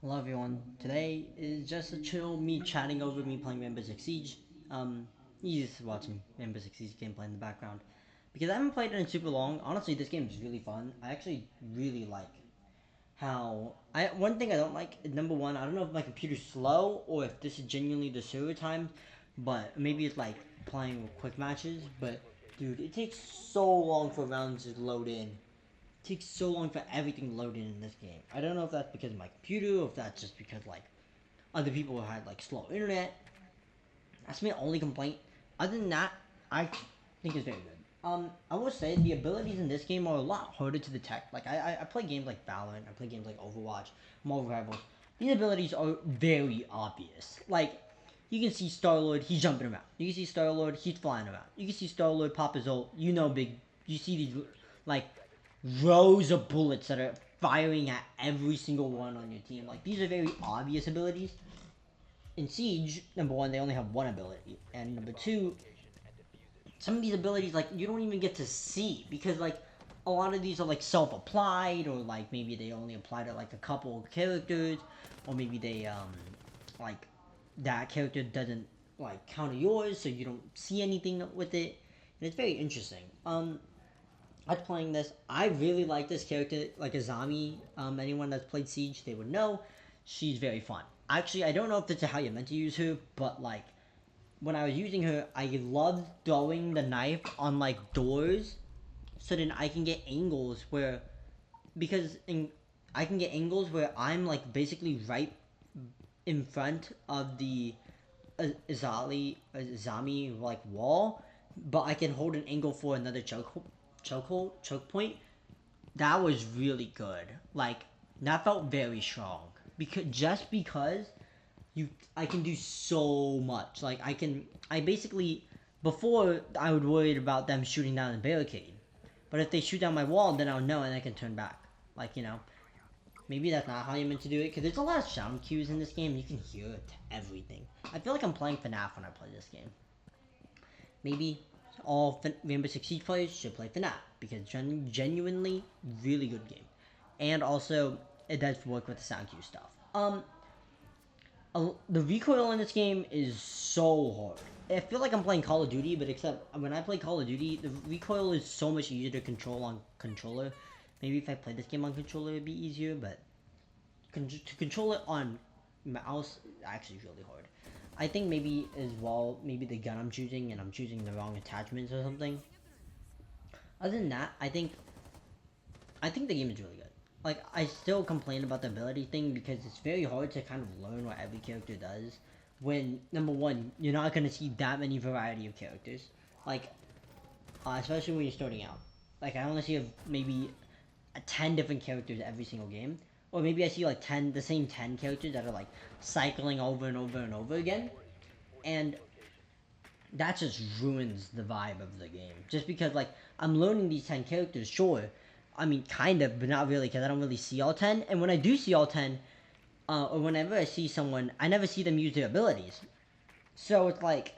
Hello everyone. Today is just a chill me chatting over me playing Rainbow Six Siege. You just watching Rainbow Six Siege gameplay in the background because I haven't played it in super long. Honestly, this game is really fun. I actually really like how I one thing I don't like number one. I don't know if my computer's slow or if this is genuinely the server time, but maybe it's like playing with quick matches. But dude, it takes so long for rounds to load in takes so long for everything to load in this game. I don't know if that's because of my computer or if that's just because like other people had like slow internet. That's my only complaint. Other than that, I think it's very good. I will say the abilities in this game are a lot harder to detect. Like I play games like Valorant, I play games like Overwatch, Marvel Rivals. These abilities are very obvious. Like you can see Star Lord, he's jumping around. You can see Star Lord, he's flying around. You can see Star Lord pop his ult. You know, big. You see these like rows of bullets that are firing at every single one on your team. Like these are very obvious abilities. In Siege, number one, they only have one ability, and number two, some of these abilities like you don't even get to see because like a lot of these are like self-applied or like maybe they only apply to like a couple of characters or maybe they like that character doesn't like counter yours so you don't see anything with it and it's very interesting. I was playing this. I really like this character, like Azami. Anyone that's played Siege, they would know. She's very fun. Actually, I don't know if this is how you're meant to use her, but like when I was using her, I loved throwing the knife on like doors, so then I can get angles where I can get angles where I'm like basically right in front of the Azami like wall, but I can hold an angle for another choke point. That was really good. Like that felt very strong because you I can do so much. Like I basically before I would worry about them shooting down the barricade, but if they shoot down my wall, then I'll know and I can turn back. Like maybe that's not how you're meant to do it because there's a lot of sound cues in this game. You can hear it, everything. I feel like I'm playing FNAF when I play this game. Maybe all Rainbow Six Siege players should play FNAF because genuinely really good game, and also it does work with the sound cue stuff. The recoil in this game is so hard. I feel like I'm playing Call of Duty, but except when I play Call of Duty, the recoil is so much easier to control on controller. Maybe if I play this game on controller, it'd be easier, but to control it on mouse actually is really hard. I think maybe as well, maybe the gun I'm choosing and I'm choosing the wrong attachments or something. Other than that, I think the game is really good. Like I still complain about the ability thing because it's very hard to kind of learn what every character does. When number one, you're not gonna see that many variety of characters. Like especially when you're starting out. Like I only see maybe 10 different characters every single game, or maybe I see like the same 10 characters that are like cycling over and over and over again, and that just ruins the vibe of the game. Just because like I'm learning these 10 characters, sure. I mean, kind of, but not really, because I don't really see all 10. And when I do see all 10, or whenever I see someone, I never see them use their abilities. So it's like,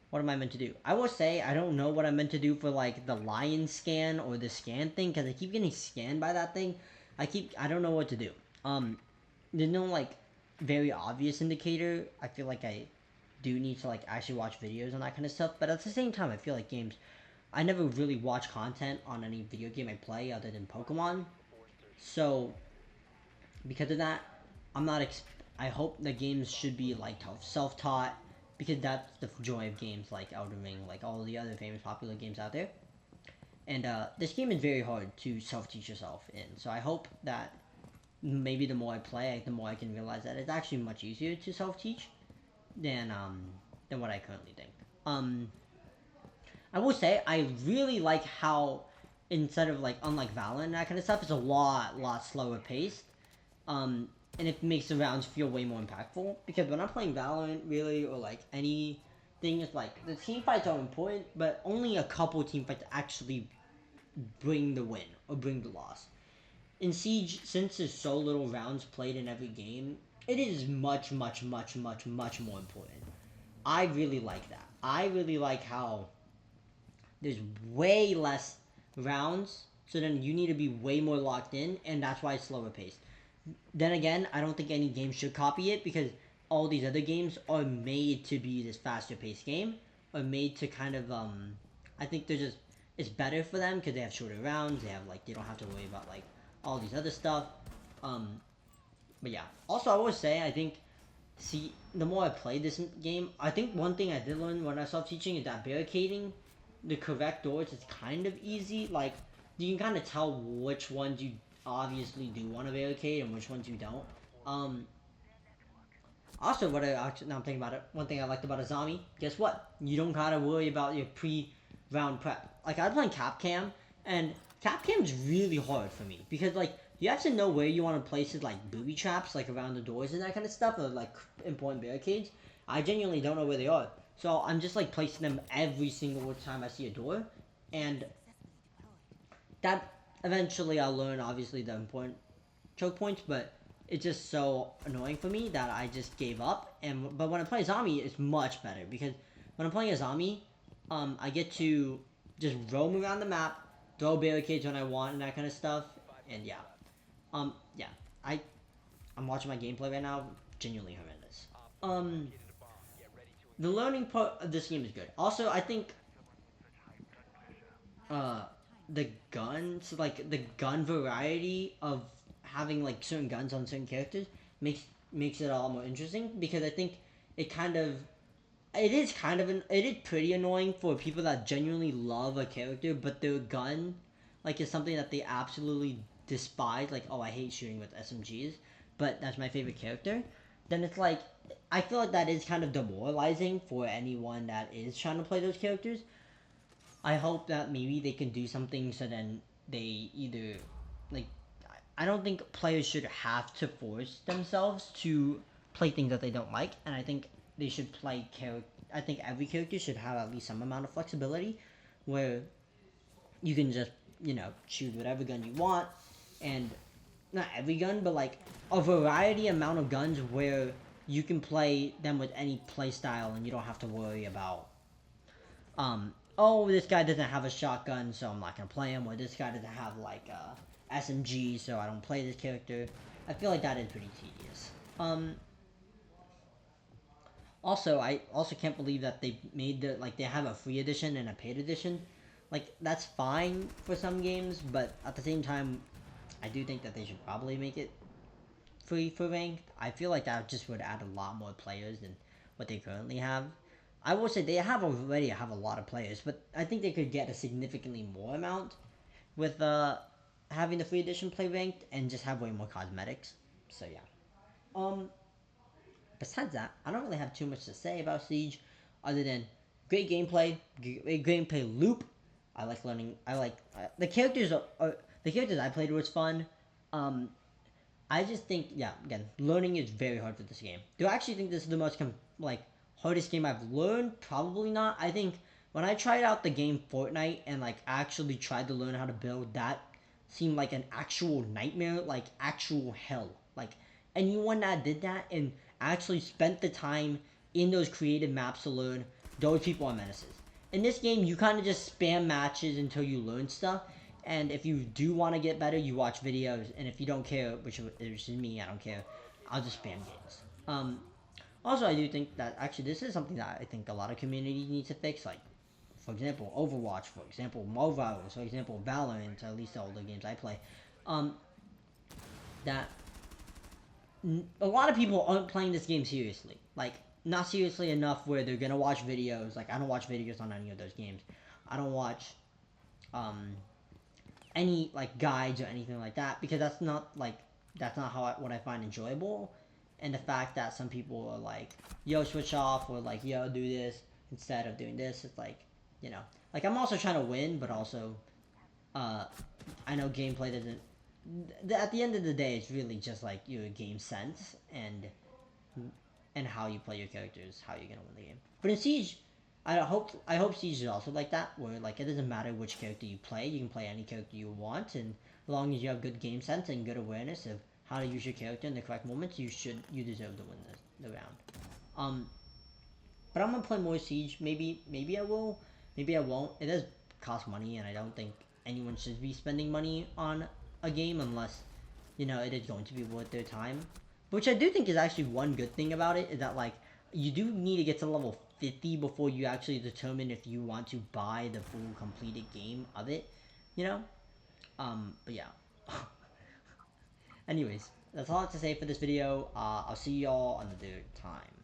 what am I meant to do? I will say I don't know what I'm meant to do for like the lion scan or the scan thing, because I keep getting scanned by that thing. I don't know what to do. There's no like very obvious indicator. I feel like I do need to like actually watch videos on that kind of stuff. But at the same time, I feel like games. I never really watch content on any video game I play other than Pokemon. So because of that, I'm not. I hope the games should be like self-taught because that's the joy of games like Elden Ring, like all the other famous popular games out there. And this game is very hard to self-teach yourself in. So I hope that maybe the more I play, the more I can realize that it's actually much easier to self-teach than what I currently think. Um, I will say I really like how instead of like unlike Valorant and that kind of stuff, it's a lot slower paced. And it makes the rounds feel way more impactful because when I'm playing Valorant, really, or like anything, it's like the team fights are important, but only a couple team fights actually bring the win or bring the loss. In Siege, since there's so little rounds played in every game, it is much more important. I really like that. I really like how there's way less rounds, so then you need to be way more locked in, and that's why it's slower paced. Then again, I don't think any game should copy it because all these other games are made to be this faster paced game, are made to kind of I think they're just it's better for them because they have shorter rounds. They have like they don't have to worry about like all these other stuff. Um, but yeah. Also, I would say I think see the more I play this game, I think one thing I did learn when I started teaching is that barricading the correct doors is kind of easy. Like you can kind of tell which ones you obviously do want to barricade and which ones you don't. Um, Also, what I actually now I'm thinking about it, one thing I liked about a zombie, guess what? You don't gotta worry about your pre-round prep. Like I was playing Capcom, and Capcom's really hard for me because like you have to know where you want to place it, like booby traps, like around the doors and that kind of stuff, or like important barricades. I genuinely don't know where they are, so I'm just like placing them every single time I see a door, and that eventually I'll learn obviously the important choke points, but it's just so annoying for me that I just gave up. And but when I play zombie, it's much better because when I'm playing a zombie, I get to just roam around the map, throw barricades when I want, and that kind of stuff. And yeah, yeah, I I'm watching my gameplay right now, genuinely horrendous. Um, the learning part of this game is good. Also, I think uh the guns like the gun variety of having like certain guns on certain characters makes it a lot more interesting because I think it kind of it is kind of it is pretty annoying for people that genuinely love a character but their gun like is something that they absolutely despise, like oh I hate shooting with SMGs but that's my favorite character. Then it's like I feel like that is kind of demoralizing for anyone that is trying to play those characters. I hope that maybe they can do something so then they either like I don't think players should have to force themselves to play things that they don't like, and I think they should play character. I think every character should have at least some amount of flexibility, where you can just choose whatever gun you want, and not every gun, but like a variety amount of guns where you can play them with any play style, and you don't have to worry about oh, this guy doesn't have a shotgun, so I'm not gonna play him, or this guy doesn't have like a SMG, so I don't play this character. I feel like that is pretty tedious. Also, I also can't believe that they made the like they have a free edition and a paid edition. Like that's fine for some games, but at the same time, I do think that they should probably make it free for ranked. I feel like that just would add a lot more players than what they currently have. I will say they have already have a lot of players, but I think they could get a significantly more amount with having the free edition play ranked and just have way more cosmetics. So yeah. Um. Besides that, I don't really have too much to say about Siege, other than great gameplay, great gameplay loop. I like learning. I like the characters. The characters I played was fun. Um, I just think, yeah, again, learning is very hard for this game. Do I actually think this is the most like hardest game I've learned? Probably not. I think when I tried out the game Fortnite and like actually tried to learn how to build, that seemed like an actual nightmare, like actual hell. Like anyone that did that and actually spent the time in those creative maps to learn, those people are menaces. In this game, you kind of just spam matches until you learn stuff, and if you do want to get better, you watch videos. And if you don't care, which is me, I don't care. I'll just spam games. Also, I do think that actually this is something that I think a lot of community needs to fix. Like, for example, Overwatch. For example, Mobile. For example, Valorant. At least all the games I play. Um, that a lot of people aren't playing this game seriously. Like, not seriously enough where they're gonna watch videos. Like, I don't watch videos on any of those games. I don't watch um any like guides or anything like that because that's not what I find enjoyable. And the fact that some people are like, yo, switch off, or like, yo, do this instead of doing this, it's like, like I'm also trying to win, but also uh I know gameplay doesn't at the end of the day it's really just like your game sense and how you play your characters, how you're gonna win the game. But in Siege, I hope Siege is also like that, where like it doesn't matter which character you play, you can play any character you want, and as long as you have good game sense and good awareness of how to use your character in the correct moments, you deserve to win the round. Um, but I'm gonna play more Siege. Maybe I will, maybe I won't. It does cost money, and I don't think anyone should be spending money on a game unless you know, it is going to be worth their time. Which I do think is actually one good thing about it, is that, like, you do need to get to level 50 before you actually determine if you want to buy the full completed game of it, you know? But yeah. Anyways, that's all I have to say for this video. I'll see y'all another time.